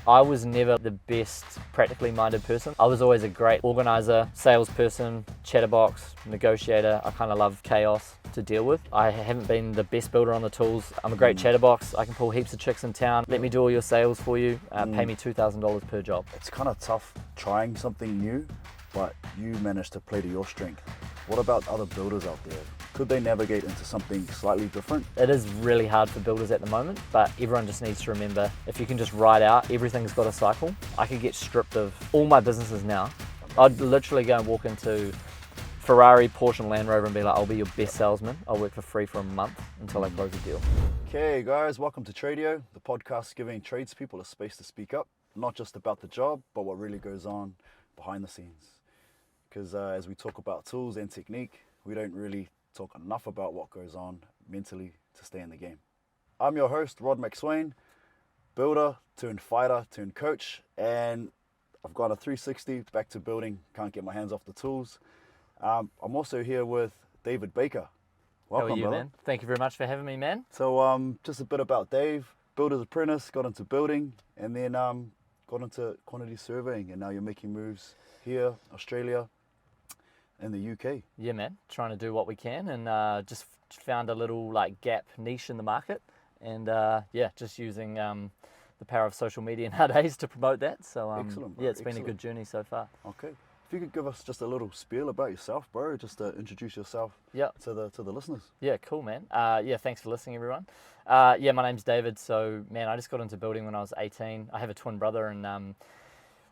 I was never the best practically minded person. I was always a great organizer, salesperson, chatterbox, negotiator. I kind of love chaos to deal with. I haven't been the best builder on the tools. I'm a great chatterbox. I can pull heaps of chicks in town. Let me do all your sales for you. Pay me $2,000 per job. It's kind of tough trying something new, but you managed to play to your strength. What about other builders out there? Could they navigate into something slightly different? It is really hard for builders at the moment, but everyone just needs to remember, if you can just ride out, everything's got a cycle. I could get stripped of all my businesses now. I'd literally go and walk into Ferrari, Porsche and Land Rover and be like, I'll be your best salesman. I'll work for free for a month until I close a deal. Okay guys, welcome to Tradio, the podcast giving tradespeople a space to speak up, not just about the job, but what really goes on behind the scenes. Because as we talk about tools and technique, we don't really talk enough about what goes on mentally to stay in the game. I'm your host, Rod McSwain, builder turned fighter turned coach, and I've got a 360 back to building, can't get my hands off the tools. I'm also here with David Baker. Welcome, How are you, brother. man? Thank you very much for having me, man. So just a bit about Dave, builder's apprentice, got into building, and then got into quantity surveying, and now you're making moves here, Australia, in the UK. Yeah, man, trying to do what we can, and just found a little like gap niche in the market, and yeah, just using the power of social media nowadays to promote that. So Excellent, bro. yeah, it's been a Excellent. good journey so far. Okay. If you could give us just a little spiel about yourself, bro, just to introduce yourself Yeah. to the listeners. Yeah, cool, man. Yeah, thanks for listening, everyone. Yeah, my name's David. So, man, I just got into building when I was 18. I have a twin brother, and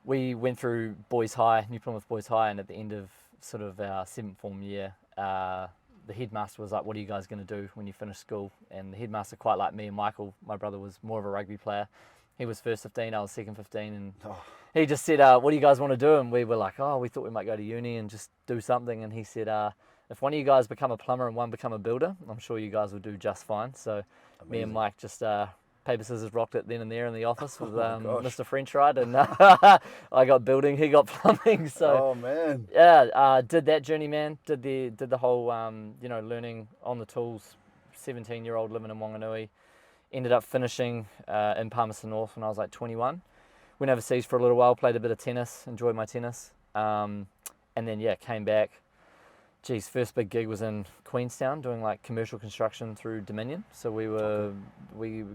we went through Boys High, New Plymouth Boys High, and at the end of sort of our 7th form year, the headmaster was like, what are you guys going to do when you finish school? And the headmaster, quite like me and Michael, my brother, was more of a rugby player. He was first 15, I was second 15, and he just said, what do you guys want to do? And we were like, oh, we thought we might go to uni and just do something. And he said, if one of you guys become a plumber and one become a builder, I'm sure you guys will do just fine. So me and Mike just paper, scissors, rocked it then and there in the office with Mr. French Ride, and I got building, he got plumbing. So oh man, yeah, did that journey, man. Did the whole you know, learning on the tools. 17-year-old living in Wanganui. Ended up finishing in Palmerston North when I was like 21. Went overseas for a little while, played a bit of tennis, enjoyed my tennis, and then yeah, came back. Geez, first big gig was in Queenstown doing like commercial construction through Dominion. So we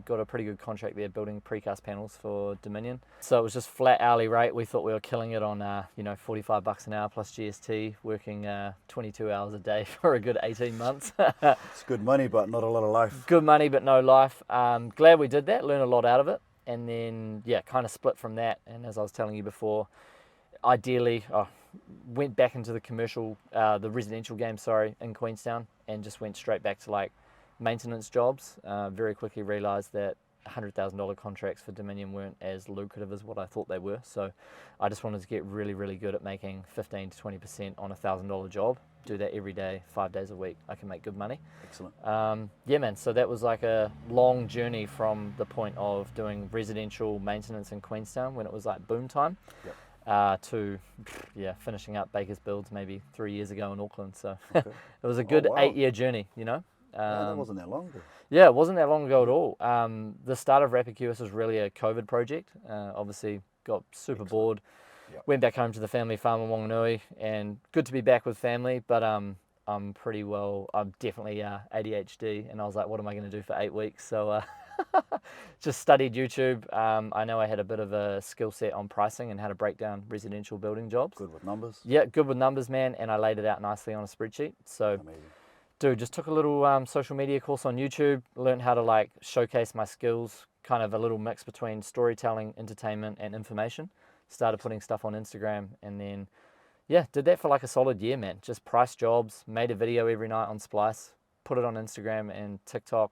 got a pretty good contract there building precast panels for Dominion. So it was just flat hourly rate. We thought we were killing it on you know, $45 an hour plus GST, working 22 hours a day for a good 18 months. it's good money, but not a lot of life. Good money, but no life. Glad we did that, learned a lot out of it. And then, yeah, kind of split from that. And as I was telling you before, ideally, went back into the commercial, the residential game, in Queenstown, and just went straight back to like maintenance jobs. Very quickly realised that $100,000 contracts for Dominion weren't as lucrative as what I thought they were. So I just wanted to get really, really good at making 15 to 20% on a $1,000 job. Do that every day, 5 days a week. I can make good money. Excellent. Yeah, man. So that was like a long journey from the point of doing residential maintenance in Queenstown when it was like boom time. Yep. To yeah, finishing up Baker's Builds maybe 3 years ago in Auckland. So Okay. it was a good wow. 8-year journey, you know. Yeah, that wasn't that long ago. Yeah, it wasn't that long ago at all. The start of RapidQS was really a COVID project. Obviously got super bored. Yep. Went back home to the family farm in Wanganui, and good to be back with family, but I'm definitely ADHD, and I was like, what am I going to do for 8 weeks? So just studied YouTube. I know I had a bit of a skill set on pricing and how to break down residential building jobs. Good with numbers. Yeah, good with numbers, man, and I laid it out nicely on a spreadsheet. So, Amazing. dude, just took a little social media course on YouTube, learned how to like showcase my skills, kind of a little mix between storytelling, entertainment, and information. Started putting stuff on Instagram, and then, yeah, did that for like a solid year, man. Just priced jobs, made a video every night on Splice, put it on Instagram and TikTok,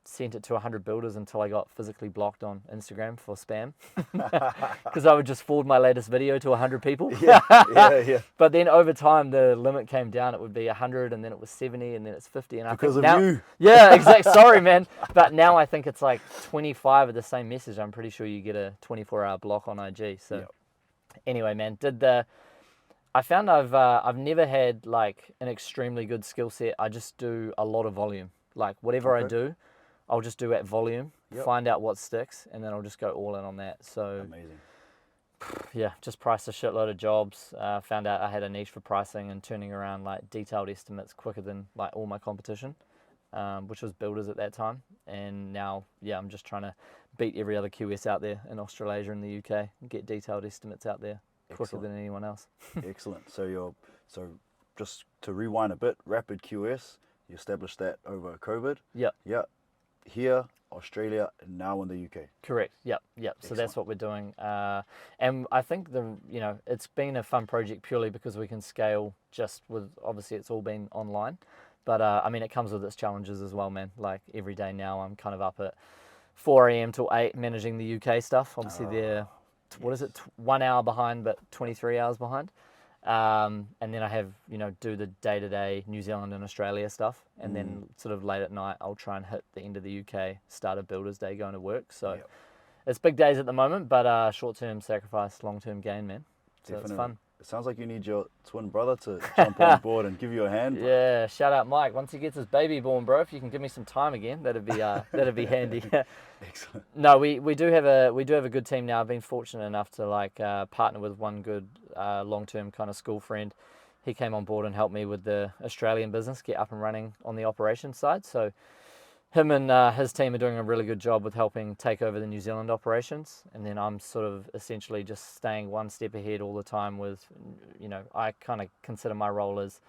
sent it to 100 builders until I got physically blocked on Instagram for spam. Because I would just forward my latest video to 100 people. yeah. But then over time, the limit came down. It would be 100, and then it was 70, and then it's 50. And Because I of think now, you. Yeah, exactly. Sorry, man. But now I think it's like 25 of the same message. I'm pretty sure you get a 24-hour block on IG. So Yep. Anyway, man, I found I've never had like an extremely good skill set. I just do a lot of volume. Like whatever I do, I'll just do at volume, Yep. find out what sticks, and then I'll just go all in on that. So Amazing. yeah, just priced a shitload of jobs. Found out I had a niche for pricing and turning around like detailed estimates quicker than like all my competition, which was builders at that time. And now, yeah, I'm just trying to beat every other QS out there in Australasia and the UK and get detailed estimates out there quicker Excellent. than anyone else. Excellent. So just to rewind a bit, Rapid QS, you established that over COVID. Yep. Yeah. Here, Australia, and now in the UK. Correct. Yep. So that's Excellent. what we're doing, and I think it's been a fun project purely because we can scale just with, obviously it's all been online, but I mean it comes with its challenges as well, man. Like every day now I'm kind of up at 4 a.m. till 8 managing the UK stuff. Obviously they're what is it, 1 hour behind, but 23 hours behind. And then I have, do the day-to-day New Zealand and Australia stuff. And then sort of late at night, I'll try and hit the end of the UK, start a builder's day going to work. So Yep. it's big days at the moment, but short-term sacrifice, long-term gain, man. So Definitely. it's fun. It sounds like you need your twin brother to jump on board and give you a hand. Yeah, shout out Mike. Once he gets his baby born, bro, if you can give me some time again, that'd be handy. Excellent. No, we do have a good team now. I've been fortunate enough to partner with one good long-term kind of school friend. He came on board and helped me with the Australian business get up and running on the operations side. So him and his team are doing a really good job with helping take over the New Zealand operations, and then I'm sort of essentially just staying one step ahead all the time with, I kind of consider my role as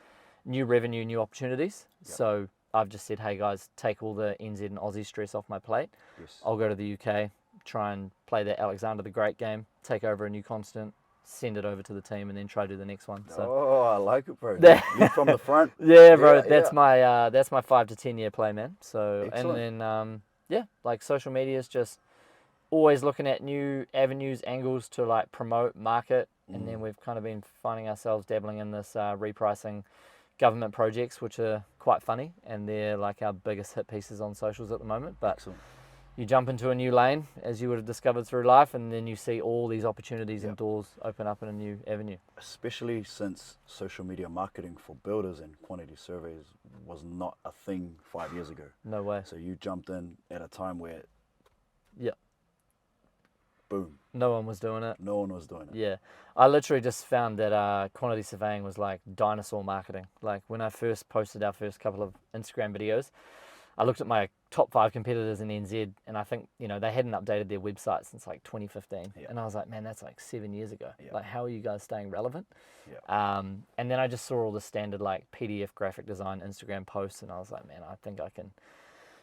new revenue, new opportunities. Yep. So I've just said, hey guys, take all the NZ and Aussie stress off my plate. Yes. I'll go to the UK, try and play that Alexander the Great game, take over a new continent, send it over to the team, and then try to do the next one. So Oh, I like it, bro. Lead from the front. yeah, bro, Yeah, that's my 5 to 10 year play, man. So Excellent. and then like social media is just always looking at new avenues, angles to like promote, market, and then we've kind of been finding ourselves dabbling in this repricing government projects, which are quite funny, and they're like our biggest hit pieces on socials at the moment. But Excellent. you jump into a new lane, as you would have discovered through life, and then you see all these opportunities and Yep. doors open up in a new avenue. Especially since social media marketing for builders and quantity surveys was not a thing 5 years ago. No way. So you jumped in at a time where, Yeah. boom, No one was doing it. no one was doing it. Yeah. I literally just found that quantity surveying was like dinosaur marketing. Like when I first posted our first couple of Instagram videos, I looked at my top 5 competitors in NZ, and I think, they hadn't updated their website since like 2015. Yeah. And I was like, man, that's like 7 years ago. Yeah. Like, how are you guys staying relevant? Yeah. And then I just saw all the standard like PDF graphic design Instagram posts, and I was like, man, I think I can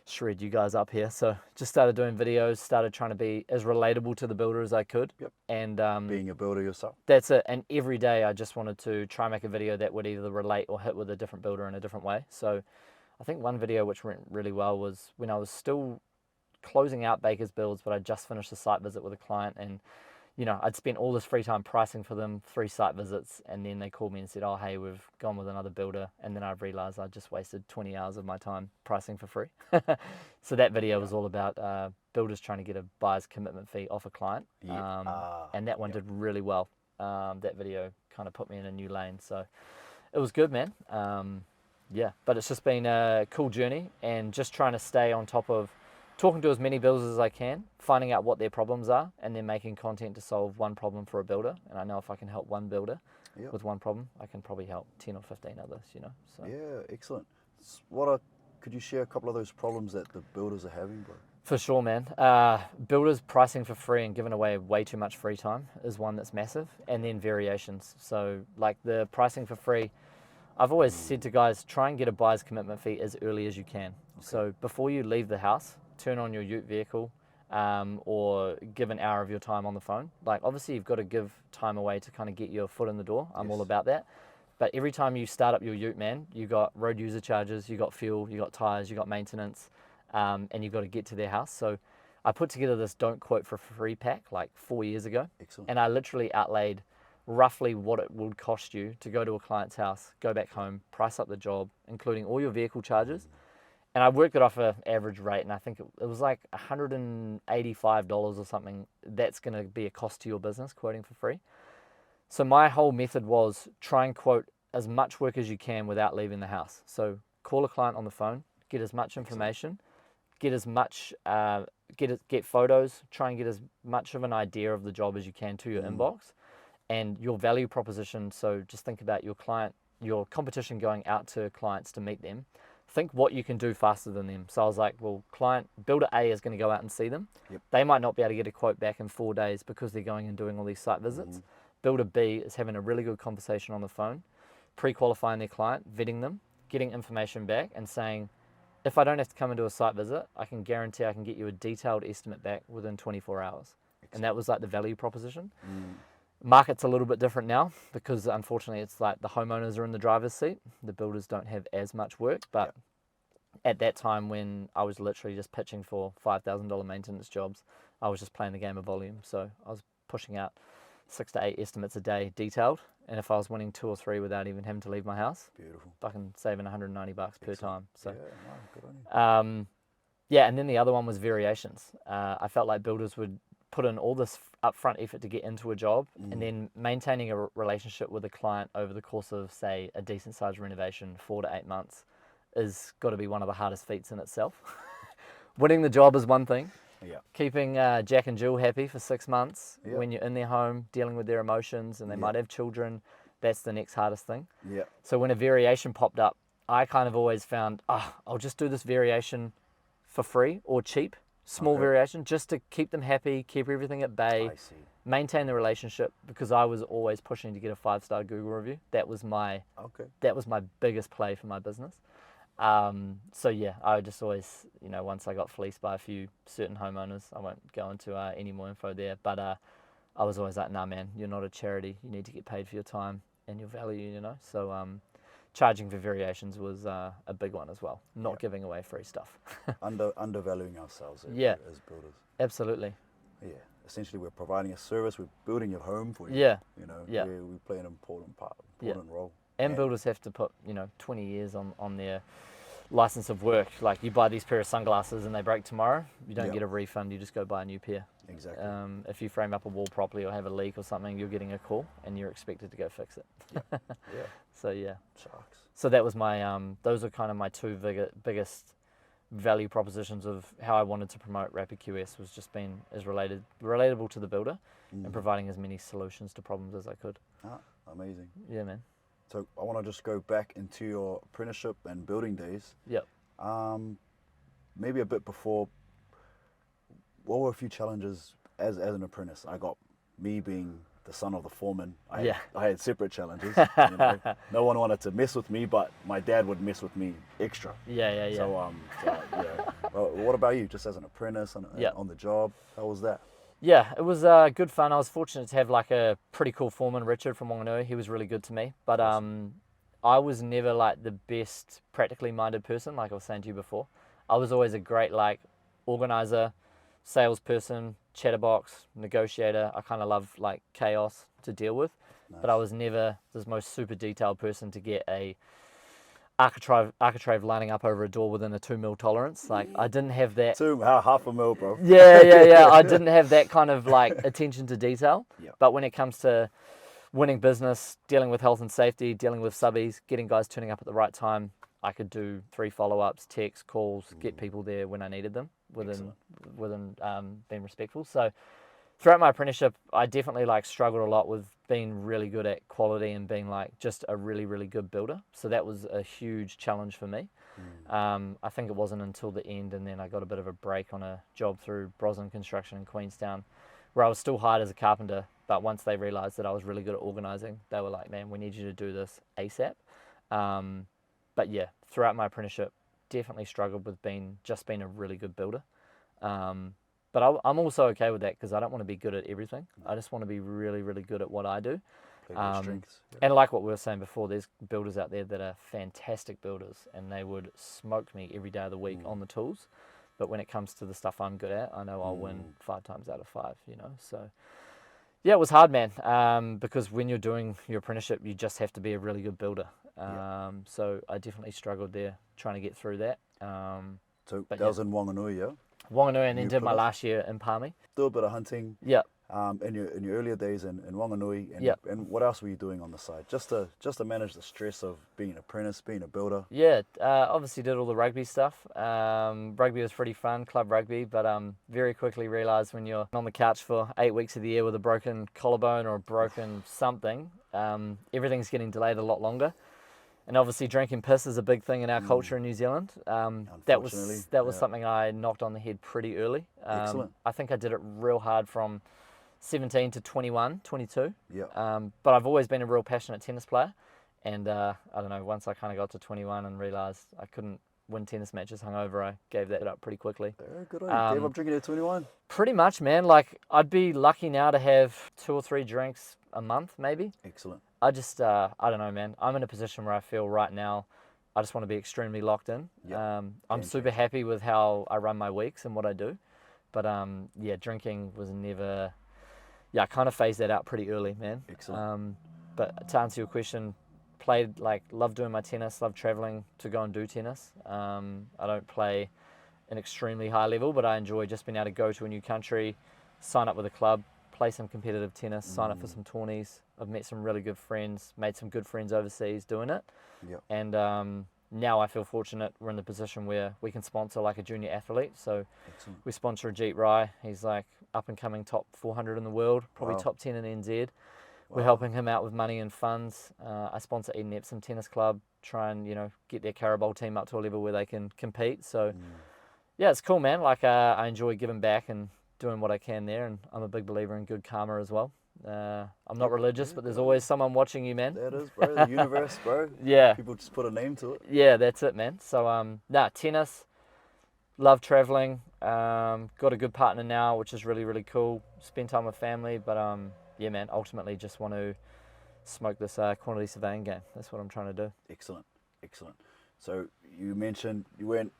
shred you guys up here. So just started doing videos, started trying to be as relatable to the builder as I could. Yep. And Being a builder yourself. that's it. And every day I just wanted to try and make a video that would either relate or hit with a different builder in a different way. So I think one video which went really well was when I was still closing out Baker's builds, but I just finished a site visit with a client, and I'd spent all this free time pricing for them, 3 site visits, and then they called me and said, oh, hey, we've gone with another builder. And then I realized I just wasted 20 hours of my time pricing for free. So that video was all about builders trying to get a buyer's commitment fee off a client. And that one did really well. That video kind of put me in a new lane. So it was good, man. But it's just been a cool journey, and just trying to stay on top of talking to as many builders as I can, finding out what their problems are, and then making content to solve one problem for a builder. And I know if I can help one builder with one problem, I can probably help 10 or 15 others, So Yeah, excellent. Could you share a couple of those problems that the builders are having, bro? For sure, man. Builders pricing for free and giving away way too much free time is one that's massive. And then variations. So like the pricing for free, I've always said to guys, try and get a buyer's commitment fee as early as you can. Okay. So before you leave the house, turn on your ute vehicle, or give an hour of your time on the phone. Like obviously you've got to give time away to kind of get your foot in the door. I'm all about that. But every time you start up your ute, man, you got road user charges, you got fuel, you got tires, you got maintenance, and you've got to get to their house. So I put together this don't quote for free pack like 4 years ago. Excellent. And I literally outlaid roughly what it would cost you to go to a client's house, go back home, price up the job, including all your vehicle charges. And I worked it off an average rate, and I think it was like $185 or something. That's going to be a cost to your business, quoting for free. So my whole method was try and quote as much work as you can without leaving the house. So call a client on the phone, get as much information, get as much, get photos, try and get as much of an idea of the job as you can to your inbox, and your value proposition. So just think about your competition going out to clients to meet them. Think what you can do faster than them. So I was like, well, builder A is going to go out and see them. Yep. They might not be able to get a quote back in 4 days because they're going and doing all these site visits. Builder B is having a really good conversation on the phone, pre-qualifying their client, vetting them, getting information back and saying, if I don't have to come into a site visit, I can guarantee I can get you a detailed estimate back within 24 hours. Excellent. And that was like the value proposition. Market's a little bit different now because unfortunately it's like the homeowners are in the driver's seat. The builders don't have as much work, but at that time when I was literally just pitching for $5,000 maintenance jobs, I was just playing the game of volume. So I was pushing out 6 to 8 estimates a day detailed. And if I was winning 2 or 3 without even having to leave my house, beautiful, fucking saving $190 per time. So yeah, no, good on you. yeah, and then the other one was variations. I felt like builders would put in all this upfront effort to get into a job, and then maintaining a relationship with a client over the course of, say, a decent sized renovation, 4 to 8 months, is got to be one of the hardest feats in itself. Winning the job is one thing. Yeah. Keeping Jack and Jill happy for 6 months when you're in their home, dealing with their emotions, and they might have children, that's the next hardest thing. Yeah. So when a variation popped up, I kind of always found, I'll just do this variation for free or cheap, small variation, just to keep them happy, keep everything at bay, I see. maintain the relationship, because I was always pushing to get a 5-star Google review. That was my biggest play for my business. So yeah, I would just always, once I got fleeced by a few certain homeowners, I won't go into any more info there, but I was always like, nah man, you're not a charity, you need to get paid for your time and your value, so charging for variations was a big one as well, not giving away free stuff. Undervaluing ourselves as builders. Absolutely. Yeah, essentially we're providing a service, we're building your home for you. Yeah. We play an important role. And builders have to put 20 years on their license of work. Like, you buy these pair of sunglasses and they break tomorrow, you don't get a refund, you just go buy a new pair. Exactly. If you frame up a wall properly or have a leak or something, you're getting a call and you're expected to go fix it. Yeah. So yeah. Sharks. So that was my those are kind of my two biggest value propositions of how I wanted to promote Rapid QS, was just being as relatable to the builder and providing as many solutions to problems as I could. Amazing. Yeah, man. So I want to just go back into your apprenticeship and building days. Yep. Maybe a bit before, what were a few challenges as an apprentice? I got, me being the son of the foreman, I had separate challenges. No one wanted to mess with me, but my dad would mess with me extra. Yeah. So well, what about you, just as an apprentice on the job? How was that? Yeah, it was good fun. I was fortunate to have like a pretty cool foreman, Richard from Wanganui. He was really good to me. But I was never like the best practically minded person, like I was saying to you before. I was always a great like organizer, salesperson, chatterbox, negotiator. I kind of love like chaos to deal with. Nice. But I was never the most super detailed person to get a architrave lining up over a door within a 2 mil tolerance. Like, I didn't have that. Half a mil, bro. Yeah. I didn't have that kind of like attention to detail. Yep. But when it comes to winning business, dealing with health and safety, dealing with subbies, getting guys turning up at the right time, I could do 3 follow-ups, texts, calls, get people there when I needed them within being respectful. So throughout my apprenticeship, I definitely like struggled a lot with being really good at quality and being like just a really, really good builder. So that was a huge challenge for me. I think it wasn't until the end, and then I got a bit of a break on a job through Brosnan Construction in Queenstown, where I was still hired as a carpenter. But once they realized that I was really good at organizing, they were like, man, we need you to do this ASAP. But yeah, throughout my apprenticeship, definitely struggled with being a really good builder. But I'm also okay with that, because I don't want to be good at everything. I just want to be really, really good at what I do. Strengths. Yeah. And like what we were saying before, there's builders out there that are fantastic builders, and they would smoke me every day of the week on the tools. But when it comes to the stuff I'm good at, I know I'll win 5 times out of 5, So yeah, it was hard, man, because when you're doing your apprenticeship, you just have to be a really good builder. So I definitely struggled there trying to get through that. So that was in Wanganui, yeah? Wanganui, and then did my last year in Palmy. Do a bit of hunting. Yeah. in your earlier days in Wanganui, and Yep. and what else were you doing on the side, just to manage the stress of being an apprentice, being a builder? Yeah, obviously did all the rugby stuff. Rugby was pretty fun, club rugby, but very quickly realised when you're on the couch for 8 weeks of the year with a broken collarbone or a broken something, everything's getting delayed a lot longer. And obviously drinking piss is a big thing in our culture in New Zealand. That Unfortunately, was yeah. something I knocked on the head pretty early. Excellent. I think I did it real hard from 17 to 21, 22. Yeah. But I've always been a real passionate tennis player. And I don't know, once I kind of got to 21 and realised I couldn't win tennis matches hungover, I gave that up pretty quickly. Good on you. Gave up drinking at 21. Pretty much, man. Like, I'd be lucky now to have 2 or 3 drinks a month, maybe. Excellent. I just, I don't know, man. I'm in a position where I feel right now I just want to be extremely locked in. Yep. I'm super happy with how I run my weeks and what I do. But, yeah, drinking was never... Yeah, I kind of phased that out pretty early, man. Excellent. But to answer your question, love doing my tennis, love traveling to go and do tennis. I don't play an extremely high level, but I enjoy just being able to go to a new country, sign up with a club, play some competitive tennis, sign up for some tourneys. I've met some really good friends, made some good friends overseas doing it. Yep. And now I feel fortunate we're in the position where we can sponsor like a junior athlete. So Excellent. we sponsor Ajit Rai. He's like up and coming top 400 in the world, probably Wow. top 10 in NZ. We're Wow. helping him out with money and funds. I sponsor Eden Epsom Tennis Club, try and, get their Carabao team up to a level where they can compete. So, yeah, it's cool, man. Like, I enjoy giving back and doing what I can there, and I'm a big believer in good karma as well. I'm not religious, but there's always someone watching you, man. That is, bro. The universe, bro. Yeah. People just put a name to it. Yeah, that's it, man. So, tennis, love traveling, got a good partner now, which is really, really cool. Spend time with family, but yeah, man, ultimately just want to smoke this quantity surveying game. That's what I'm trying to do. Excellent. Excellent. So you mentioned you weren't,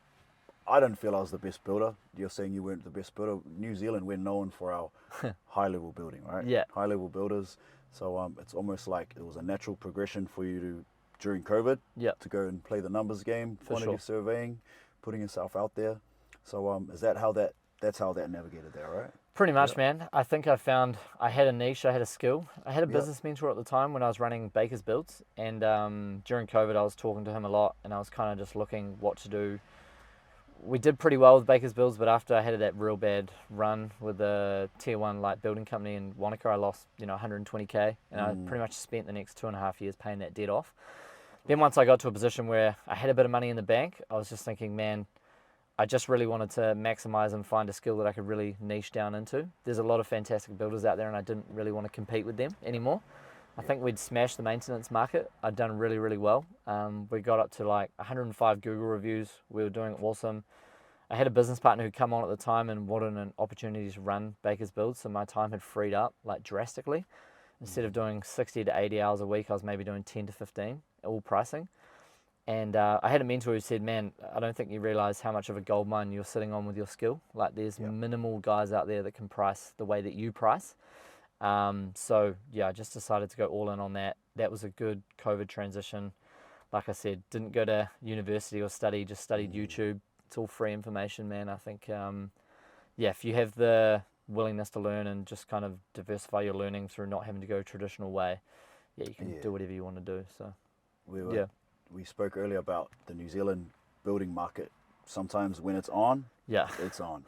I don't feel I was the best builder. You're saying you weren't the best builder. New Zealand, we're known for our high level building, right? Yeah. High level builders. So it's almost like it was a natural progression for you to, during COVID, Yep. to go and play the numbers game, For quantity sure. surveying, putting yourself out there. So is that how that's how that navigated there, right? Pretty much, Yep. man. I think I found I had a niche, I had a skill. I had a Yep. business mentor at the time when I was running Baker's Builds, and during COVID I was talking to him a lot, and I was kind of just looking what to do. We did pretty well with Baker's Builds, but after I had that real bad run with a tier 1 like building company in Wanaka, I lost 120k, and I pretty much spent the next 2.5 years paying that debt off. Then once I got to a position where I had a bit of money in the bank, I was just thinking, man, I just really wanted to maximize and find a skill that I could really niche down into. There's a lot of fantastic builders out there, and I didn't really want to compete with them anymore. I think we'd smashed the maintenance market. I'd done really, really well. We got up to like 105 Google reviews. We were doing awesome. I had a business partner who'd come on at the time and wanted an opportunity to run Baker's Builds, so my time had freed up like drastically. Instead of doing 60 to 80 hours a week, I was maybe doing 10 to 15, all pricing. And I had a mentor who said, man, I don't think you realize how much of a gold mine you're sitting on with your skill. Like, there's minimal guys out there that can price the way that you price. So, yeah, I just decided to go all in on that. That was a good COVID transition. Like I said, didn't go to university or study, just studied YouTube. It's all free information, man. I think, yeah, if you have the willingness to learn and just kind of diversify your learning through not having to go a traditional way, yeah, you can do whatever you want to do. So, We spoke earlier about the New Zealand building market. Sometimes when it's on, yeah, it's on.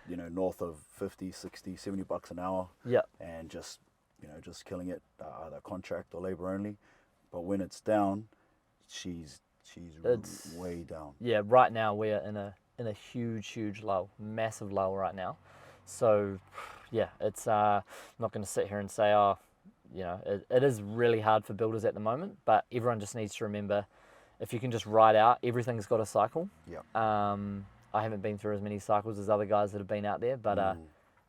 You know, north of 50, 60, 70 bucks an hour. yeah, And just killing it, either contract or labor only. But when it's down, she's It's- way down. yeah. Right now we're in a huge lull, massive lull right now. So, yeah, it's I'm not going to sit here and say, oh, it is really hard for builders at the moment, but everyone just needs to remember, if you can just ride out, everything's got a cycle. Yeah. I haven't been through as many cycles as other guys that have been out there, but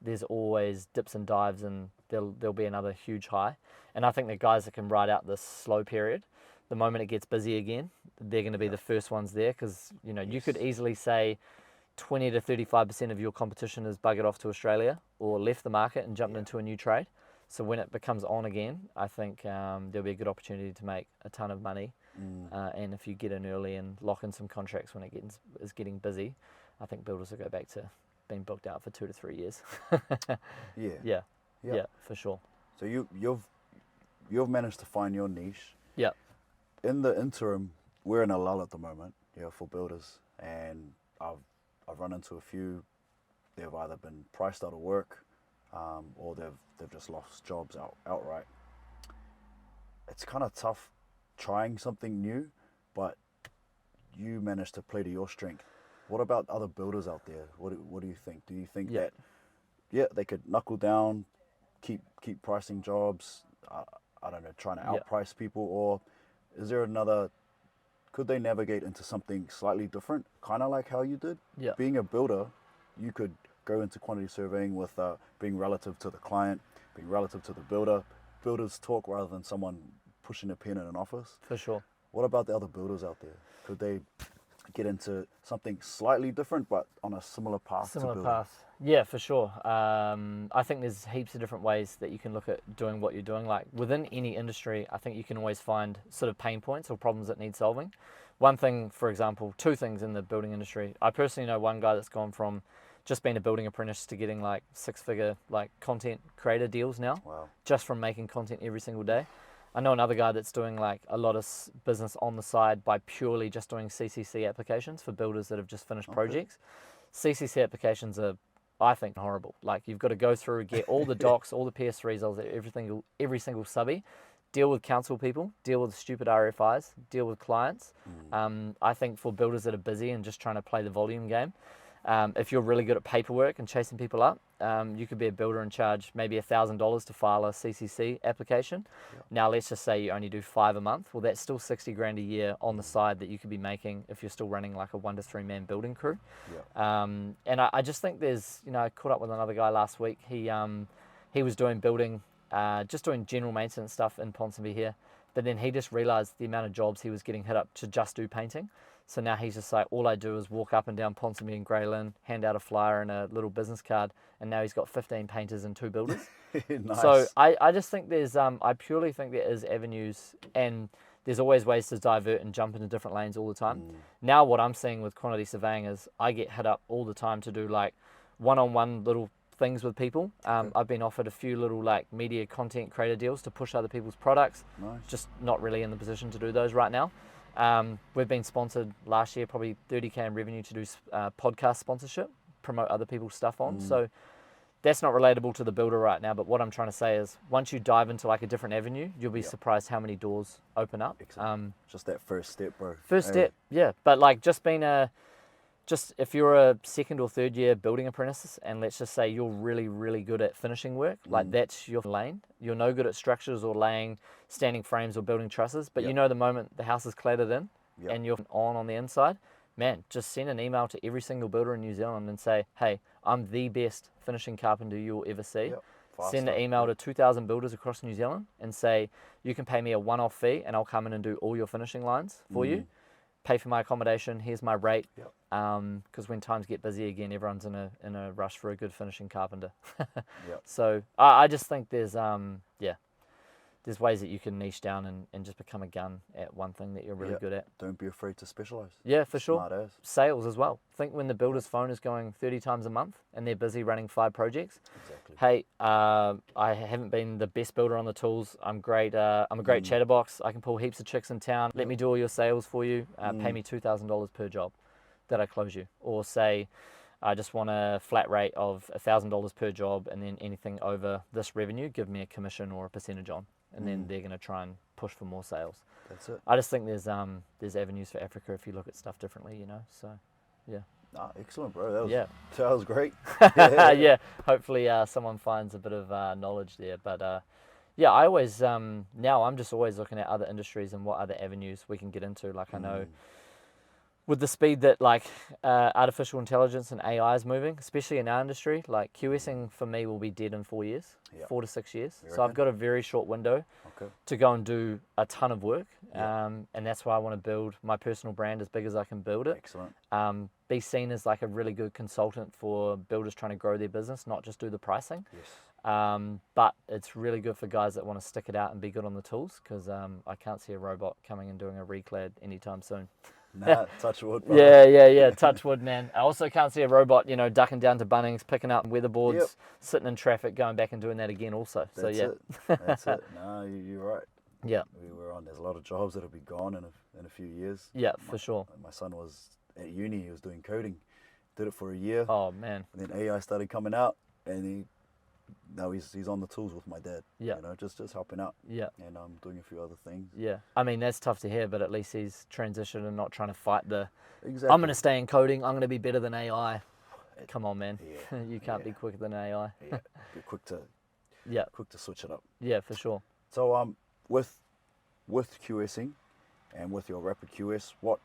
there's always dips and dives, and there'll be another huge high. And I think the guys that can ride out this slow period, the moment it gets busy again, they're going to be the first ones there, because you could easily say 20 to 35% of your competition has buggered off to Australia or left the market and jumped into a new trade. So when it becomes on again, I think there'll be a good opportunity to make a ton of money. And if you get in early and lock in some contracts when it is getting busy, I think builders will go back to been booked out for 2 to 3 years. Yeah. Yeah, Yeah. yeah, for sure. So you've managed to find your niche. Yeah, In the interim, we're in a lull at the moment, for builders, and I've run into a few. They've either been priced out of work, or they've just lost jobs outright. It's kind of tough trying something new, but you managed to play to your strength. What about other builders out there? What do you think? Do you think Yeah. that they could knuckle down, keep pricing jobs? I don't know, trying to Yeah. outprice people, or is there another? Could they navigate into something slightly different, kind of like how you did? Yeah. Being a builder, you could go into quantity surveying with being relative to the client, being relative to the builder. Builders talk rather than someone pushing a pen in an office. For sure. What about the other builders out there? Could they get into something slightly different but on a similar path to Similar building? path. Yeah, for sure. I think there's heaps of different ways that you can look at doing what you're doing. Like within any industry, I think you can always find sort of pain points or problems that need solving. One thing, for example, two things in the building industry. I personally know one guy that's gone from just being a building apprentice to getting like 6-figure like content creator deals now, Wow. just from making content every single day. I know another guy that's doing like a lot of business on the side by purely just doing CCC applications for builders that have just finished projects. CCC applications are, I think, horrible. Like you've got to go through, get all the docs, all the PS3s, every single subby, deal with council people, deal with stupid RFIs, deal with clients. I think for builders that are busy and just trying to play the volume game, if you're really good at paperwork and chasing people up, you could be a builder and charge maybe $1,000 to file a CCC application. Yeah. Now let's just say you only do 5 a month. Well, that's still 60 grand a year on the side that you could be making if you're still running like a 1 to 3 man building crew. Yeah. And I just think there's, I caught up with another guy last week. He was doing building, just doing general maintenance stuff in Ponsonby here. But then he just realized the amount of jobs he was getting hit up to just do painting. So now he's just like, all I do is walk up and down Ponsonby and Grey Lynn, hand out a flyer and a little business card, and now he's got 15 painters and 2 builders. Nice. So I just think there's, I purely think there is avenues, and there's always ways to divert and jump into different lanes all the time. Now what I'm seeing with quantity surveying is I get hit up all the time to do like one-on-one little things with people. I've been offered a few little like media content creator deals to push other people's products. Nice. Just not really in the position to do those right now. We've been sponsored last year, probably 30K in revenue to do podcast sponsorship, promote other people's stuff on. So that's not relatable to the builder right now, but what I'm trying to say is once you dive into like a different avenue, you'll be surprised how many doors open up. Excellent. Just that first step, bro. First step, yeah. But like just if you're a 2nd or 3rd year building apprentice, and let's just say you're really, really good at finishing work, like that's your lane. You're no good at structures or laying standing frames or building trusses, but you know the moment the house is clattered in and you're on the inside, man, just send an email to every single builder in New Zealand and say, hey, I'm the best finishing carpenter you'll ever see. Send an email to 2,000 builders across New Zealand and say, you can pay me a one-off fee and I'll come in and do all your finishing lines for you. Pay for my accommodation, here's my rate. Because when times get busy again, everyone's in a rush for a good finishing carpenter. So I just think there's there's ways that you can niche down and just become a gun at one thing that you're really good at. Don't be afraid to specialize. Yeah, for sure. Smart as. Sales as well. Think when the builder's phone is going 30 times a month and they're busy running 5 projects. Exactly. Hey, I haven't been the best builder on the tools. I'm great. I'm a great chatterbox. I can pull heaps of chicks in town. Let me do all your sales for you. Pay me $2,000 per job that I close you. Or say, I just want a flat rate of $1,000 per job, and then anything over this revenue, give me a commission or a percentage on. And then they're going to try and push for more sales. That's it. I just think there's avenues for Africa if you look at stuff differently, So, yeah. Excellent, bro. That Yeah. was great. Yeah. Hopefully someone finds a bit of knowledge there. But yeah, I always now I'm just always looking at other industries and what other avenues we can get into. Like I know with the speed that like artificial intelligence and AI is moving, especially in our industry, like QSing for me will be dead in 4 years, 4 to 6 years. So I've got a very short window to go and do a ton of work. And that's why I want to build my personal brand as big as I can build it. Excellent. Be seen as like a really good consultant for builders trying to grow their business, not just do the pricing. Yes. But it's really good for guys that want to stick it out and be good on the tools, because I can't see a robot coming and doing a reclad anytime soon. Nah, touch wood, bro. Yeah. Touch wood, man. I also can't see a robot, ducking down to Bunnings, picking up weatherboards, Yep. sitting in traffic, going back and doing that again also. So That's yeah. it. That's it. Nah, you're right. Yeah. We were on. There's a lot of jobs that'll be gone in a few years. Yeah, for sure. My son was at uni. He was doing coding. Did it for a year. Oh man. And then AI started coming out, and now he's on the tools with my dad. Yeah. Just helping out. Yeah. And I'm doing a few other things. Yeah. I mean, that's tough to hear, but at least he's transitioned and not trying to fight Exactly. I'm going to stay in coding. I'm going to be better than AI. Come on, man. Yeah. You can't be quicker than AI. Yeah. Be quick to switch it up. Yeah, for sure. So with QSing and with your rapid QS, what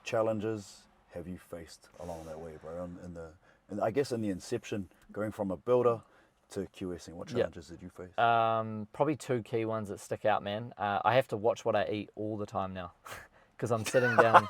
challenges have you faced along that way, bro? I guess in the inception, going from a builder to QSing, what challenges did you face? Probably two key ones that stick out, man. I have to watch what I eat all the time now, because I'm sitting down.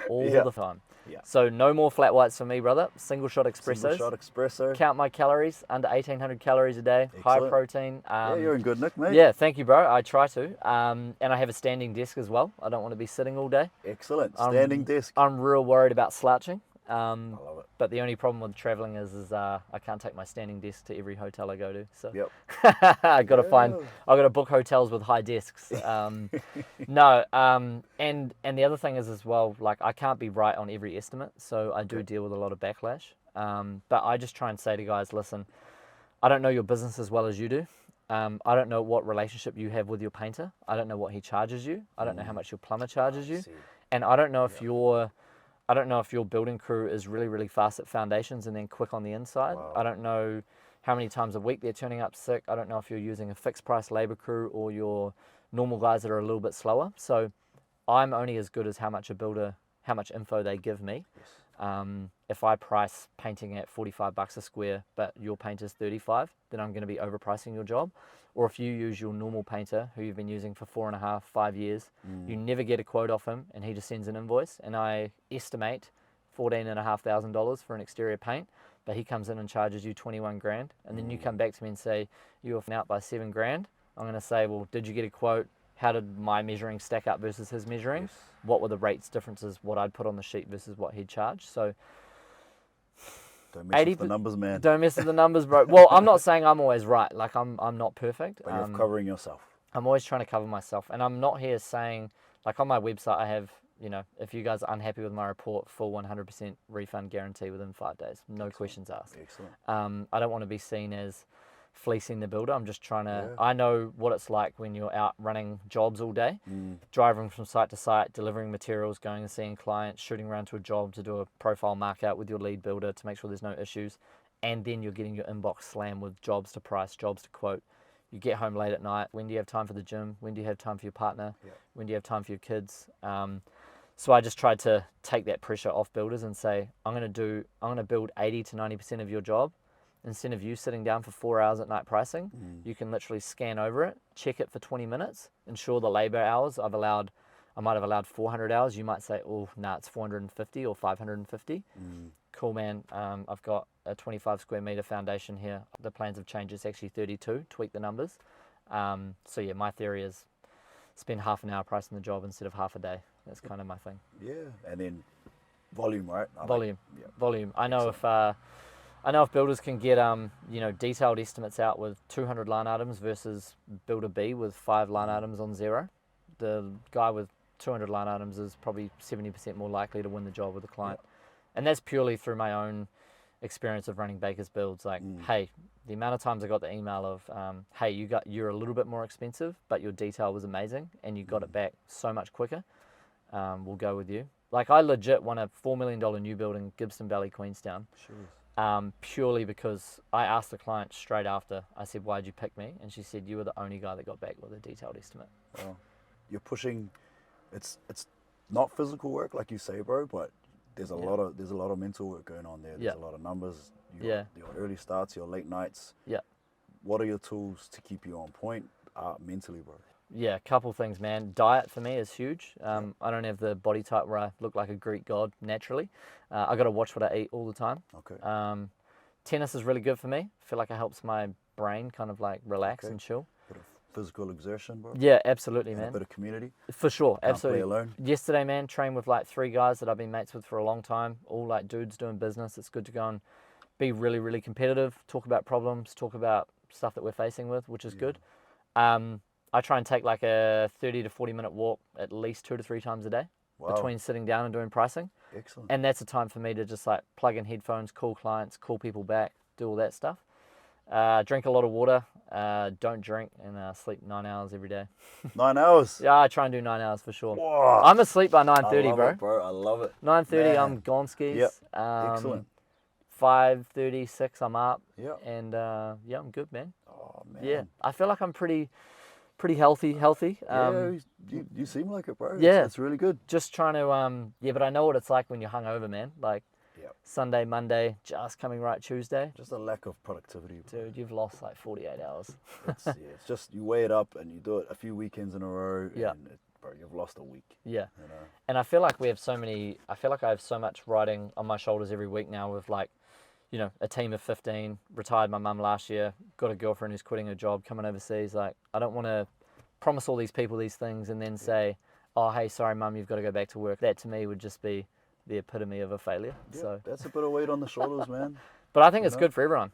All the time. Yeah. So no more flat whites for me, brother. Single shot espressos. Single shot espresso. Count my calories, under 1,800 calories a day. Excellent. High protein. Yeah, you're in good nick, mate. Yeah, thank you, bro. I try to. And I have a standing desk as well. I don't want to be sitting all day. Excellent. Standing desk. I'm real worried about slouching. I love it. But the only problem with traveling is I can't take my standing desk to every hotel I go to. So Yep. I got to book hotels with high desks. And the other thing is as well, like I can't be right on every estimate, so I do deal with a lot of backlash. But I just try and say to guys, listen, I don't know your business as well as you do. I don't know what relationship you have with your painter. I don't know what he charges you. I don't know how much your plumber charges you, and I don't know if your building crew is really, really fast at foundations and then quick on the inside. Wow. I don't know how many times a week they're turning up sick. I don't know if you're using a fixed price labor crew or your normal guys that are a little bit slower. So I'm only as good as how much info they give me. Yes. If I price painting at $45 a square, but your painter's 35, then I'm going to be overpricing your job. Or if you use your normal painter who you've been using for 4.5, 5 years, you never get a quote off him and he just sends an invoice and I estimate $14,500 for an exterior paint, but he comes in and charges you 21 grand. And then you come back to me and say, you are out by 7 grand. I'm going to say, well, did you get a quote? How did my measuring stack up versus his measuring? Yes. What were the rates differences, what I'd put on the sheet versus what he'd charge? So don't mess with the numbers, man. Don't mess with the numbers, bro. Well, I'm not saying I'm always right. Like I'm not perfect. But you're covering yourself. I'm always trying to cover myself, and I'm not here saying, like on my website, I have, if you guys are unhappy with my report, full 100% refund guarantee within 5 days, no questions asked. Excellent. I don't want to be seen as fleecing the builder. I'm just trying to. I know what it's like when you're out running jobs all day, driving from site to site, delivering materials, going and seeing clients, shooting around to a job to do a profile markout with your lead builder to make sure there's no issues, and then you're getting your inbox slammed with jobs to price, jobs to quote. You get home late at night. When do you have time for the gym? When do you have time for your partner? When do you have time for your kids? So I just tried to take that pressure off builders and say, I'm going to build 80 to 90% of your job. Instead of you sitting down for 4 hours at night pricing, you can literally scan over it, check it for 20 minutes, ensure the labor hours I might have allowed 400 hours. You might say, oh, nah, it's 450 or 550. Cool, man. I've got a 25 square meter foundation here. The plans have changed. It's actually 32. Tweak the numbers. So yeah, my theory is spend half an hour pricing the job instead of half a day. That's kind of my thing. Yeah, and then volume, right? Volume. I know if builders can get detailed estimates out with 200 line items versus builder B with 5 line items on 0, the guy with 200 line items is probably 70% more likely to win the job with the client. And that's purely through my own experience of running Baker's builds. Like, hey, the amount of times I got the email of, hey, you're a little bit more expensive, but your detail was amazing and you got it back so much quicker. We'll go with you. Like I legit won a $4 million new build in Gibson Valley, Queenstown. Sure. Purely because I asked the client straight after, I said, why'd you pick me? And she said, you were the only guy that got back with a detailed estimate. Well, you're pushing, it's not physical work like you say, bro, but there's a lot of mental work going on there. There's a lot of numbers, your early starts, your late nights. Yeah. What are your tools to keep you on point mentally, bro? Yeah, a couple things, man. Diet for me is huge. I don't have the body type where I look like a Greek god naturally. I got to watch what I eat all the time. Okay. Tennis Tennis is really good for me. I feel like it helps my brain kind of like relax and chill. Bit of physical exertion, bro. Yeah, absolutely, And a man. bit of community. For sure, Can't absolutely. play alone. Yesterday, man, trained with like 3 guys that I've been mates with for a long time, all like dudes doing business. It's good to go and be really, really competitive, talk about problems, talk about stuff that we're facing with, which is good. I try and take like a 30 to 40 minute walk at least 2 to 3 times a day Wow. between sitting down and doing pricing. Excellent. And that's a time for me to just like plug in headphones, call clients, call people back, do all that stuff. Drink a lot of water, don't drink, and sleep 9 hours every day. 9 hours. Yeah, I try and do 9 hours for sure. Whoa. I'm asleep by I 9:30, love bro. it, bro. I love it. 9:30, Man. I'm gone skis. Yep. Excellent. 5:30, 6, I'm up. Yep. And yeah, I'm good, man. Oh, man. Yeah, I feel like I'm pretty healthy. Yeah, you seem like it, bro. Yeah. It's really good. Just trying to yeah, but I know what it's like when you're hungover, man. Like Yep. Sunday, Monday, just coming right Tuesday. Just a lack of productivity, bro. Dude, you've lost like 48 hours. It's just you weigh it up and you do it a few weekends in a row. Yeah. And bro, you've lost a week. Yeah. You know. And I feel like I feel like I have so much riding on my shoulders every week now with like, you know, a team of 15, retired my mum last year, got a girlfriend who's quitting her job, coming overseas. Like, I don't want to promise all these people these things and then say, oh, hey, sorry, mum, you've got to go back to work. That to me would just be the epitome of a failure. Yeah, So, that's a bit of weight on the shoulders, man. but I think it's know? good for everyone.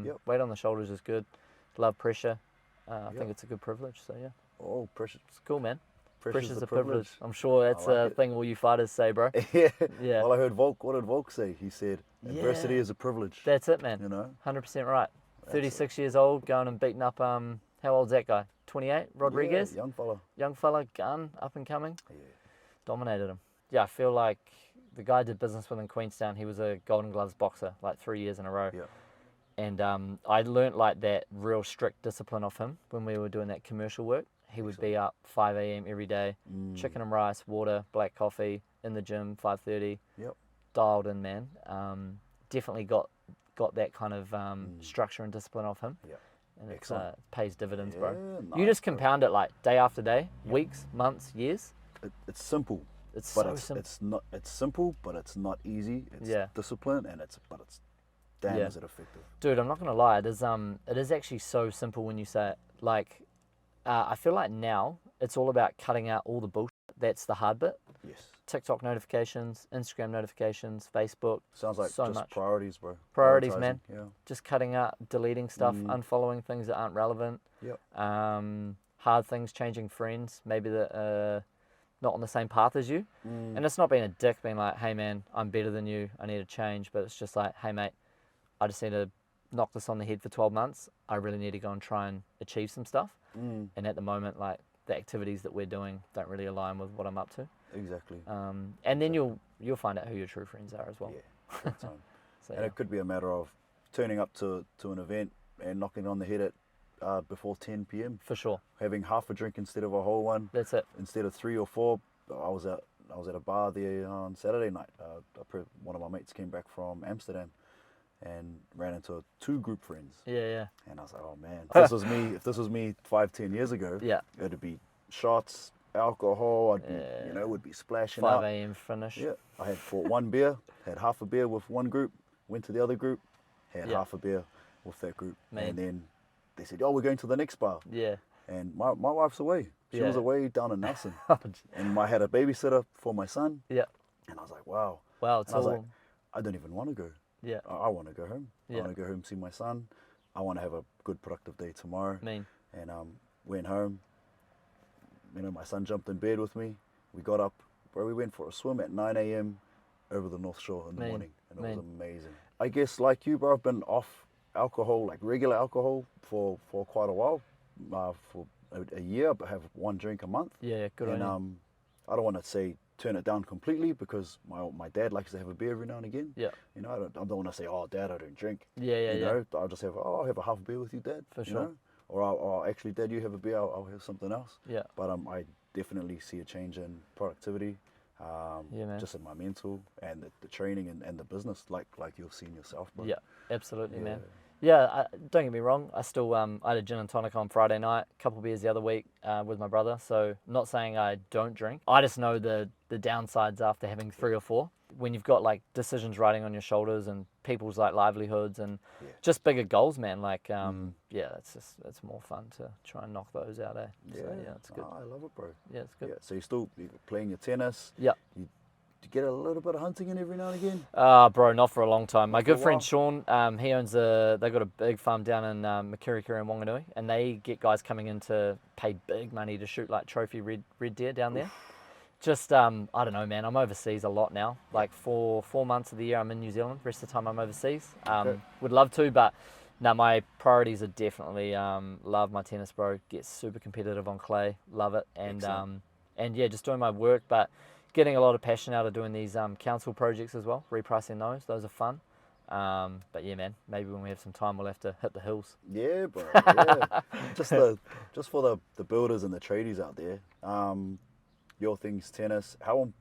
Yep. Weight on the shoulders is good. Love pressure. I Yep. think it's a good privilege. So yeah, Oh, pressure. it's cool, man. Pressure's a privilege. I'm sure that's like a it. thing all you fighters say, bro. Yeah. Yeah. Well, I heard Volk. What did Volk say? He said, "Adversity Yeah. is a privilege." That's it, man. You know. 100% right. 36 years old, going and beating up, how old's that guy? 28, Rodriguez? Yeah, young fella. Young fella, gun, up and coming. Yeah. Dominated him. Yeah, I feel like the guy I did business with in Queenstown, he was a Golden Gloves boxer, like 3 years in a row. Yeah. And I learnt like that real strict discipline off him when we were doing that commercial work. He would be up 5 a.m. every day, chicken and rice, water, black coffee, in the gym, 5:30. Yep. Dialed in, man. Definitely got that kind of structure and discipline off him. Yeah. And it Excellent. pays dividends, bro. Yeah, You nice, just bro. compound it like day after day, weeks, months, years. It's simple. It's But so it's simple. it's not. It's simple, but it's not easy. It's Yeah. discipline, and it's damn Yeah. is it effective. Dude, I'm not gonna lie. It is actually so simple when you say it. Like, I feel like now it's all about cutting out all the bullshit. That's the hard bit. Yes. TikTok notifications, Instagram notifications, Facebook. Sounds like so just much priorities, bro. Priorities, Prioritising, man. Yeah. Just cutting out, deleting stuff, unfollowing things that aren't relevant. Yep. Hard things, changing friends, maybe that are not on the same path as you. And it's not being a dick, being like, hey man, I'm better than you, I need to change. But it's just like, hey mate, I just need to knock this on the head for 12 months. I really need to go and try and achieve some stuff. And at the moment, like, the activities that we're doing don't really align with what I'm up to. Exactly. And then you'll find out who your true friends are as well. Yeah. Big time. So, And yeah. it could be a matter of turning up to an event and knocking on the head at before 10 p.m. For sure. Having half a drink instead of a whole one. That's it. Instead of 3 or 4. I was at a bar there on Saturday night. One of my mates came back from Amsterdam and ran into 2 group friends. Yeah. And I was like, oh man, if this was me 5-10 years ago, Yeah. it'd be shots, alcohol, would be splashing 5 out. a.m. finish. Yeah, I had bought one beer, had half a beer with one group, went to the other group, had Yeah. half a beer with that group, Man. and then they said, oh, we're going to the next bar. Yeah. And my wife's away. She was Yeah. away down in Nelson. And I had a babysitter for my son, Yeah. and I was like, wow. Wow, it's And I was all. like, I don't even want to go. Yeah. I want to go home. Yeah. I want to go home, see my son. I want to have a good, productive day tomorrow. Mean. And went home. My son jumped in bed with me. We got up, bro. We went for a swim at 9 a.m. over the North Shore in the Mean. morning, and it Mean. was amazing. I guess like you, bro, I've been off alcohol, like regular alcohol, for quite a while. For a year, but have one drink a month. Yeah, good And on you. I don't want to say turn it down completely because my dad likes to have a beer every now and again. Yeah. I don't want to say, oh, Dad, I don't drink. Yeah. You know, I'll just have, I'll have a half a beer with you, Dad. For you sure. know? Or actually, Dad, you have a beer, I'll have something else. Yeah. But I definitely see a change in productivity, Yeah, man. just in my mental and the training and the business, like you've seen yourself, bro. Yeah, absolutely, man. Yeah. Yeah, don't get me wrong. I still I had a gin and tonic on Friday night, a couple beers the other week with my brother. So not saying I don't drink. I just know the downsides after having 3 or 4. When you've got like decisions riding on your shoulders and people's like livelihoods and Yeah. just bigger goals, man. Like, yeah, it's more fun to try and knock those out, eh? Yeah, So, yeah, it's good. Oh, I love it, bro. Yeah, it's good. Yeah, so you're playing your tennis. Yeah. You get a little bit of hunting in every now and again. Bro, not for a long time. My for a good friend while? Sean, he owns they got a big farm down in Makirikiri and Wanganui, and they get guys coming in to pay big money to shoot like trophy red deer down there. Just, I don't know, man. I'm overseas a lot now. Like 4 months of the year I'm in New Zealand. The rest of the time I'm overseas. Okay. Would love to, but no, my priorities are definitely love my tennis, bro. Get super competitive on clay. Love it. And yeah, just doing my work, but getting a lot of passion out of doing these council projects as well. Repricing those. Those are fun. But yeah, man, maybe when we have some time, we'll have to hit the hills. Yeah, bro. Yeah. just for the builders and the tradies out there. Your thing's tennis. How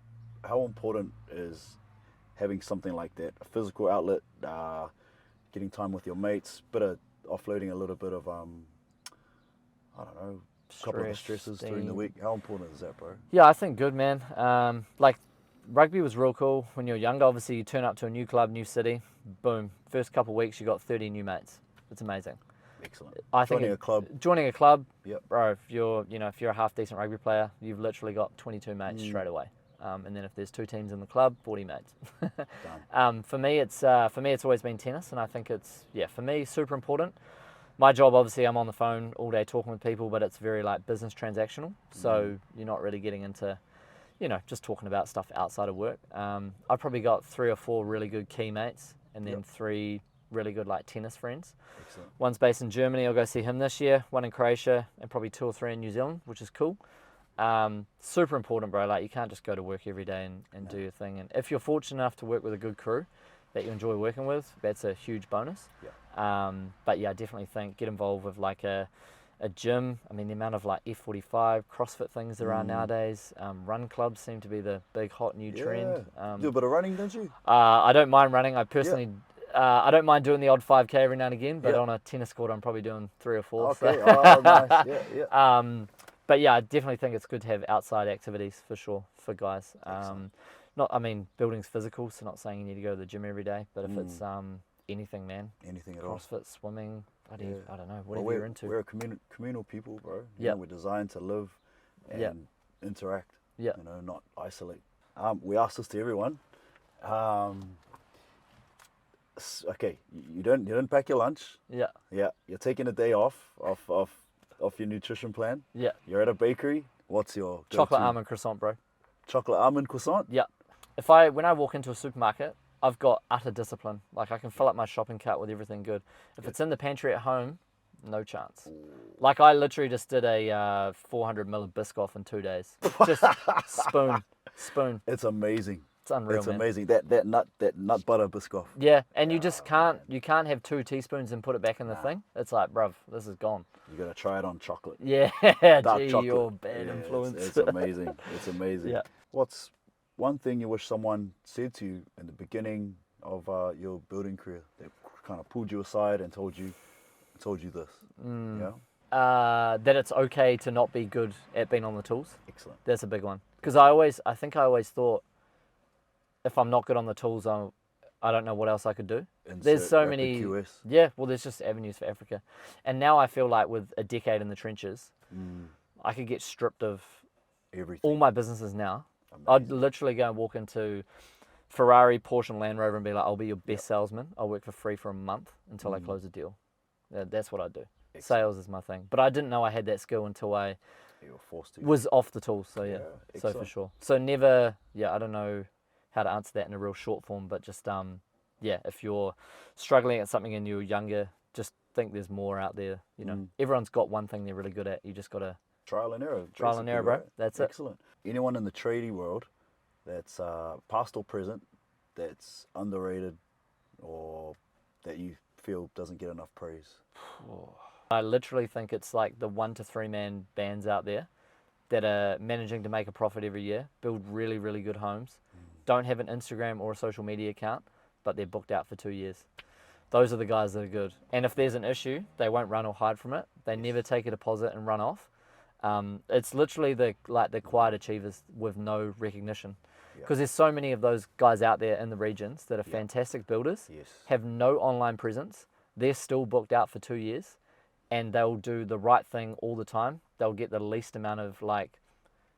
important is having something like that? A physical outlet, getting time with your mates, bit of offloading a little bit of I don't know, a couple of the stresses during the week. How important is that, bro? Yeah, I think good, man. Like rugby was real cool when you were younger. Obviously, you turn up to a new club, new city, boom. First couple of weeks, you got 30 new mates. It's amazing. Excellent. I think joining a club, yep. Bro. If you're a half decent rugby player, you've literally got 22 mates straight away. And then if there's 2 teams in the club, 40 mates. For me, it's always been tennis, and I think it's for me super important. My job, obviously, I'm on the phone all day talking with people, but it's very like business transactional. So you're not really getting into, just talking about stuff outside of work. I've probably got 3 or 4 really good key mates, and then 3 really good like tennis friends. Excellent. One's based in Germany. I'll go see him this year. 1 in Croatia, and probably 2 or 3 in New Zealand, which is cool. Super important, bro. Like you can't just go to work every day and do your thing. And if you're fortunate enough to work with a good crew that you enjoy working with, that's a huge bonus. Yeah. But yeah, I definitely think get involved with like a gym. I mean, the amount of like F45, CrossFit things there are nowadays. Run clubs seem to be the big hot new trend. Do a bit of running, don't you? I don't mind running. I personally, I don't mind doing the odd 5K every now and again, but on a tennis court, I'm probably doing 3 or 4. Okay. So. Oh, nice. Yeah. But yeah, I definitely think it's good to have outside activities for sure for guys. Building's physical, so not saying you need to go to the gym every day, but if it's anything, man. Anything at all. CrossFit, swimming, I don't know, whatever you're into. We're a communal people, bro. Yeah. We're designed to live and interact. Yeah. Not isolate. We ask this to everyone. Okay, you don't pack your lunch. Yeah. Yeah. You're taking a day off your nutrition plan. Yeah. You're at a bakery. What's your Chocolate go-to? almond croissant, bro. Chocolate almond croissant? Yeah. When I walk into a supermarket, I've got utter discipline. Like I can fill up my shopping cart with everything good. If it's in the pantry at home, no chance. Like I literally just did a 400 ml of Biscoff in 2 days. Just spoon. It's amazing. It's unreal, It's man. amazing. That nut butter Biscoff. Yeah, and you just can't have 2 teaspoons and put it back in the thing. It's like, bruv, this is gone. You gotta try it on chocolate. Yeah, Dark gee, chocolate. you're bad influence. It's amazing. It's amazing. Yeah. What's one thing you wish someone said to you in the beginning of your building career that kind of pulled you aside and told you this? Yeah. That it's okay to not be good at being on the tools. Excellent. That's a big one. Because I always thought, if I'm not good on the tools, I don't know what else I could do. There's so many. QS. Yeah, well, there's just avenues for Africa, and now I feel like with a decade in the trenches, I could get stripped of Everything. all my businesses now. Amazing. I'd literally go and walk into Ferrari, Porsche, and Land Rover and be like, "I'll be your best salesman. I'll work for free for a month until I close a deal." That's what I do. Excellent. Sales is my thing, but I didn't know I had that skill until I You were forced to. was off the tools. So yeah, so for excellent. sure. So never. Yeah, I don't know how to answer that in a real short form, but just if you're struggling at something and you're younger, just think there's more out there. Everyone's got one thing they're really good at. You just gotta Trial and error. trial and error, basically, bro. right? That's it. Excellent. Anyone in the tradie world that's past or present that's underrated or that you feel doesn't get enough praise? I literally think it's like the 1 to 3 man bands out there that are managing to make a profit every year, build really, really good homes, don't have an Instagram or a social media account, but they're booked out for 2 years. Those are the guys that are good. And if there's an issue, they won't run or hide from it. They never take a deposit and run off. It's literally the quiet achievers with no recognition. Because there's so many of those guys out there in the regions that are fantastic builders, Yes. have no online presence. They're still booked out for 2 years, and they'll do the right thing all the time. They'll get the least amount of like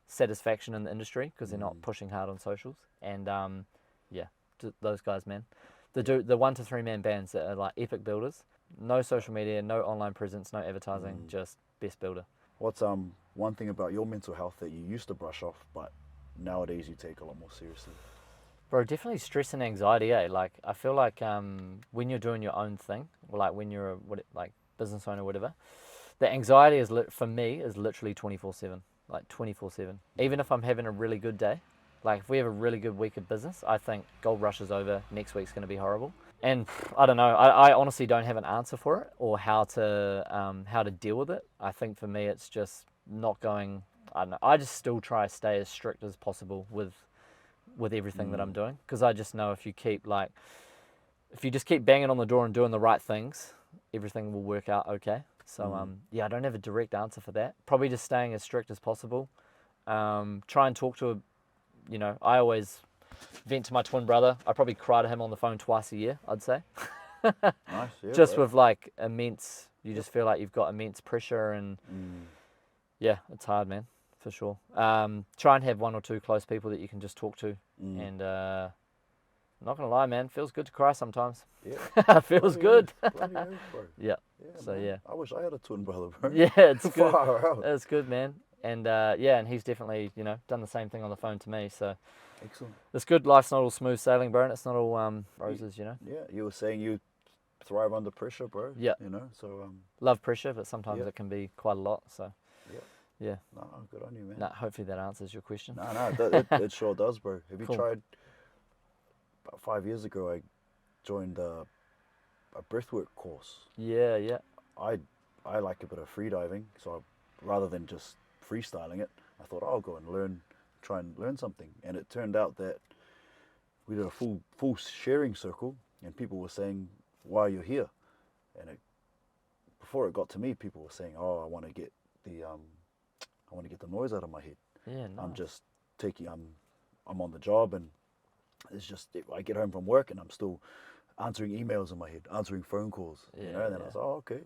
satisfaction in the industry because they're not pushing hard on socials. And those guys, man. The 1 to 3 man bands that are like epic builders. No social media, no online presence, no advertising, just best builder. What's one thing about your mental health that you used to brush off, but nowadays you take a lot more seriously? Bro, definitely stress and anxiety, eh? Like, I feel like when you're doing your own thing, or like when you're a business owner or whatever, the anxiety is for me is literally 24/7, like 24/7. Even if I'm having a really good day, like if we have a really good week of business, I think gold rush is over, next week's going to be horrible. And I don't know, I honestly don't have an answer for it or how to deal with it. I think for me it's just not going, I don't know, I just still try to stay as strict as possible with everything that I'm doing, because I just know if you just keep banging on the door and doing the right things, everything will work out okay. So I don't have a direct answer for that. Probably just staying as strict as possible. Try and talk to I always vent to my twin brother. I probably cry to him on the phone twice a year, I'd say. Nice, yeah, Just bro. with like you just feel like you've got immense pressure, and yeah, it's hard, man, for sure. Try and have 1 or 2 close people that you can just talk to, and not gonna lie, man, feels good to cry sometimes. Yeah. Feels Bloody good. oath, bloody oath, bro. Yeah. Yeah, So man. yeah. I wish I had a twin brother, bro. Yeah, it's good. Far out. It's good, man. And and he's definitely done the same thing on the phone to me. So Excellent. it's good. Life's not all smooth sailing, bro. And it's not all roses, Yeah, you were saying you thrive under pressure, bro. Yeah. So Love pressure, but sometimes Yeah. it can be quite a lot. So yeah. yeah. No, good on you, man. Nah, hopefully that answers your question. No, it sure does, bro. Have you Cool. tried? About 5 years ago, I joined a breathwork course. Yeah. I like a bit of freediving, so rather than just freestyling it, I thought I'll go and try and learn something. And it turned out that we did a full sharing circle, and people were saying, "Why are you here?" And before it got to me, people were saying, "Oh, I want to get the noise out of my head. Yeah. Nice. I'm just I'm on the job, and it's just I get home from work and I'm still answering emails in my head, answering phone calls. And then I was like, "Oh, okay.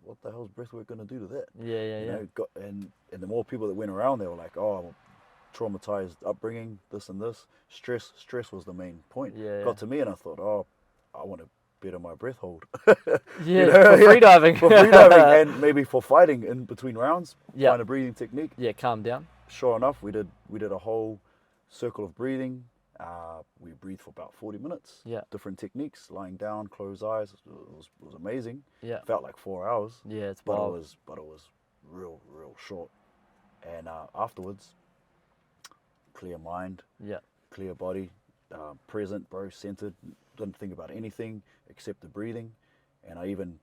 What the hell's breathwork going to do to that?" Yeah. And the more people that went around, they were like, "Oh, traumatized upbringing, this and this, stress was the main point." Yeah. Got to me, and I thought, "Oh, I want to better my breath hold." Yeah. For freediving. For freediving, and maybe for fighting in between rounds. Yeah. Find a breathing technique. Yeah. Calm down. Sure enough, we did a whole circle of breathing. We breathed for about 40 minutes. Yeah. Different techniques, lying down, close eyes. It was amazing. Yeah. Felt like 4 hours. Yeah. It's But wild. it was real short. And afterwards, clear mind, Yeah. clear body, present, bro, centered. Didn't think about anything except the breathing. And I even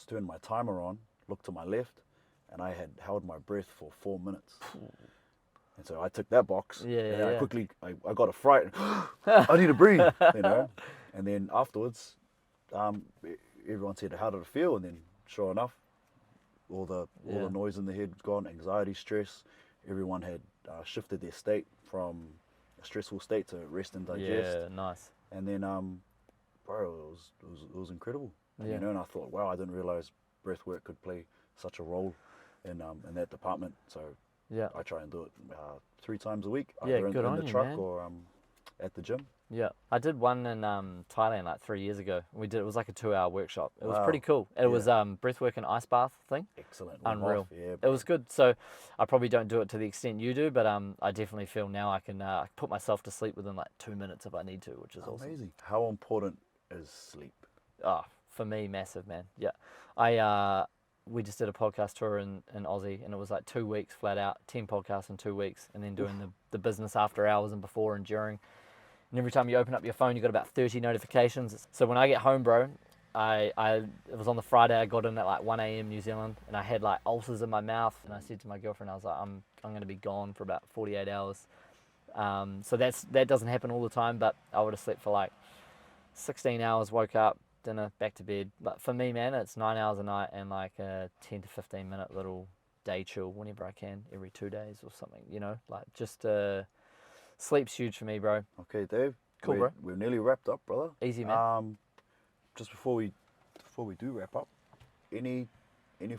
turned my timer on, looked to my left, and I had held my breath for 4 minutes. And so I took that box, Yeah, and then I yeah. quickly, I got a fright. I need to breathe, And then afterwards, everyone said, "How did it feel?" And then, sure enough, all the noise in the head was gone, anxiety, stress. Everyone had shifted their state from a stressful state to rest and digest. Yeah. Nice. And then, bro, it was incredible. Yeah. And I thought, wow, I didn't realize breathwork could play such a role in that department. So Yeah. I try and do it 3 times a week, Yeah, either good in on the you, truck man. or at the gym. Yeah, I did one in Thailand like 3 years ago. It was like a 2-hour workshop. It was Wow. pretty cool. It was Yeah. Breathwork and ice bath thing. Excellent. Wim Unreal. Hof, yeah, It was good. So I probably don't do it to the extent you do, but I definitely feel now I can put myself to sleep within like 2 minutes if I need to, which is awesome. amazing. How important is sleep? Oh, for me, massive, man. Yeah, we just did a podcast tour in Aussie, and it was like 2 weeks flat out, 10 podcasts in 2 weeks, and then doing the business after hours and before and during. And every time you open up your phone, you got about 30 notifications. So when I get home, bro, it was on the Friday. I got in at like 1 a.m. New Zealand, and I had like ulcers in my mouth. And I said to my girlfriend, I was like, I'm going to be gone for about 48 hours. So that doesn't happen all the time, but I would have slept for like 16 hours, woke up, dinner, back to bed. But for me, man, it's 9 hours a night and like a 10 to 15 minute little day chill whenever I can, every 2 days or something, like just Sleep's huge for me, bro. Okay, Dave. Cool, bro. We're nearly wrapped up, brother. Easy, man. Just before we do wrap up, any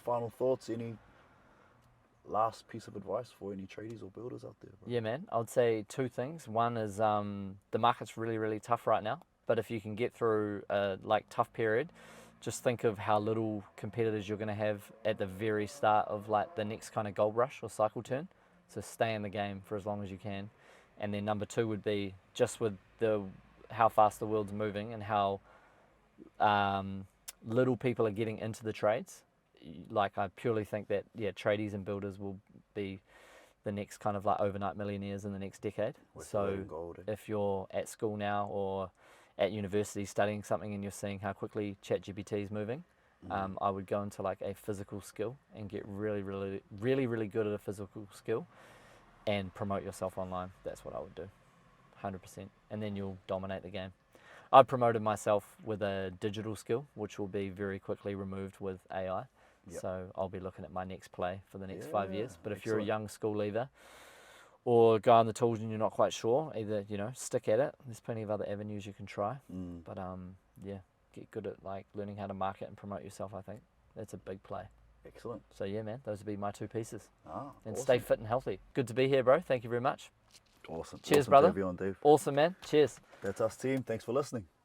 final thoughts? Any last piece of advice for any tradies or builders out there, bro? Yeah, man. I would say two things. One is the market's really, really tough right now. But if you can get through a tough period, just think of how little competitors you're going to have at the very start of like the next kind of gold rush or cycle turn. So stay in the game for as long as you can. And then number two would be just with how fast the world's moving and how little people are getting into the trades. Like I purely think that tradies and builders will be the next kind of like overnight millionaires in the next decade. So if you're at school now or at university studying something and you're seeing how quickly ChatGPT is moving, I would go into like a physical skill and get really, really, really, really good at a physical skill and promote yourself online. That's what I would do, 100%. And then you'll dominate the game. I promoted myself with a digital skill, which will be very quickly removed with AI. Yep. So I'll be looking at my next play for the next 5 years. But if excellent. you're a young school leaver or guy on the tools and you're not quite sure, either, stick at it. There's plenty of other avenues you can try. But get good at like learning how to market and promote yourself, I think. That's a big play. Excellent. So yeah, man, those would be my two pieces. Awesome. And stay fit and healthy. Good to be here, bro. Thank you very much. Awesome. Cheers, awesome brother. To have you on, Dave. Awesome, man. Cheers. That's us, team. Thanks for listening.